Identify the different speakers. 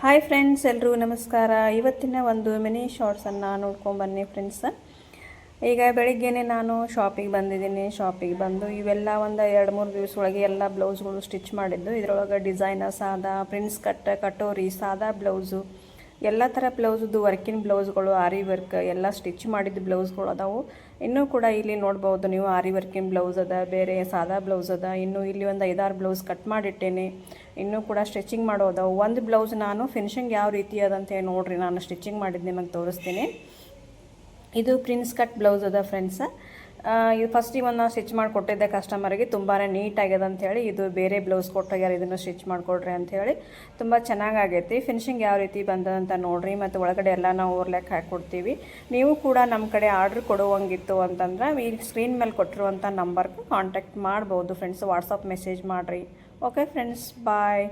Speaker 1: Hi friends, ಎಲ್ಲರೂ ನಮಸ್ಕಾರ. ಇವತ್ತಿನ ಒಂದು ಮಿನಿ ಶಾರ್ಟ್ಸನ್ನು ನೋಡ್ಕೊಂಬನ್ನಿ ಫ್ರೆಂಡ್ಸ್. ಈಗ ಬೆಳಿಗ್ಗೆನೇ ನಾನು ಶಾಪಿಗೆ ಬಂದಿದ್ದೀನಿ. ಶಾಪಿಗೆ ಬಂದು ಇವೆಲ್ಲ ಒಂದು 2-3 ದಿವಸ ಒಳಗೆ ಎಲ್ಲ ಬ್ಲೌಸ್ಗಳು ಸ್ಟಿಚ್ ಮಾಡಿದ್ದು. ಇದರೊಳಗೆ ಡಿಸೈನರ್ ಸಾದಾ, ಪ್ರಿನ್ಸ್ ಕಟ್, ಕಟೋರಿ, ಸಾದಾ ಬ್ಲೌಸು, ಎಲ್ಲ ಥರ ಬ್ಲೌಸ್ದು ವರ್ಕಿನ ಬ್ಲೌಸ್ಗಳು, ಆರಿ ವರ್ಕ್ ಎಲ್ಲ ಸ್ಟಿಚ್ ಮಾಡಿದ್ದು ಬ್ಲೌಸ್ಗಳು ಅದಾವು. ಇನ್ನೂ ಕೂಡ ಇಲ್ಲಿ ನೋಡ್ಬೋದು ನೀವು, ಆರಿ ವರ್ಕಿನ ಬ್ಲೌಸ್ ಅದ, ಬೇರೆ ಸಾದಾ ಬ್ಲೌಸ್ ಅದ. ಇನ್ನು ಇಲ್ಲಿ ಒಂದು 5-6 ಬ್ಲೌಸ್ ಕಟ್ ಮಾಡಿಟ್ಟೇನೆ. ಇನ್ನೂ ಕೂಡ ಸ್ಟಿಚಿಂಗ್ ಮಾಡೋದವು. ಒಂದು ಬ್ಲೌಸ್ ನಾನು ಫಿನಿಶಿಂಗ್ ಯಾವ ರೀತಿ ಅದಂತೇಳಿ ನೋಡಿರಿ, ನಾನು ಸ್ಟಿಚಿಂಗ್ ಮಾಡಿದ್ದು ನಿಮಗೆ ತೋರಿಸ್ತೀನಿ. ಇದು ಪ್ರಿನ್ಸ್ ಕಟ್ ಬ್ಲೌಸ್ ಅದ ಫ್ರೆಂಡ್ಸ್. ಇದು ಫಸ್ಟಿಗೆ ಒಂದು ಸ್ಟಿಚ್ ಮಾಡಿಕೊಟ್ಟಿದ್ದೆ ಕಸ್ಟಮರ್ಗೆ. ತುಂಬಾ ನೀಟಾಗ್ಯದ ಅಂಥೇಳಿ ಇದು ಬೇರೆ ಬ್ಲೌಸ್ ಕೊಟ್ಟಾಗ್ಯಾರ, ಇದನ್ನು ಸ್ಟಿಚ್ ಮಾಡಿಕೊಡ್ರಿ ಅಂಥೇಳಿ. ತುಂಬ ಚೆನ್ನಾಗೈತಿ. ಫಿನಿಶಿಂಗ್ ಯಾವ ರೀತಿ ಬಂದದಂತ ನೋಡಿರಿ. ಮತ್ತು ಒಳಗಡೆ ಎಲ್ಲ ನಾವು ಓರ್ಲೆಕ್ ಹಾಕ್ಕೊಡ್ತೀವಿ. ನೀವು ಕೂಡ ನಮ್ಮ ಕಡೆ ಆರ್ಡ್ರ್ ಕೊಡುವಂಗಿತ್ತು ಅಂತಂದ್ರೆ ಈ ಸ್ಕ್ರೀನ್ ಮೇಲೆ ಕೊಟ್ಟಿರುವಂಥ ನಂಬರ್ಗೆ ಕಾಂಟ್ಯಾಕ್ಟ್ ಮಾಡ್ಬೋದು ಫ್ರೆಂಡ್ಸ್. ವಾಟ್ಸಪ್ ಮೆಸೇಜ್ ಮಾಡಿರಿ. ಓಕೆ ಫ್ರೆಂಡ್ಸ್, ಬಾಯ್.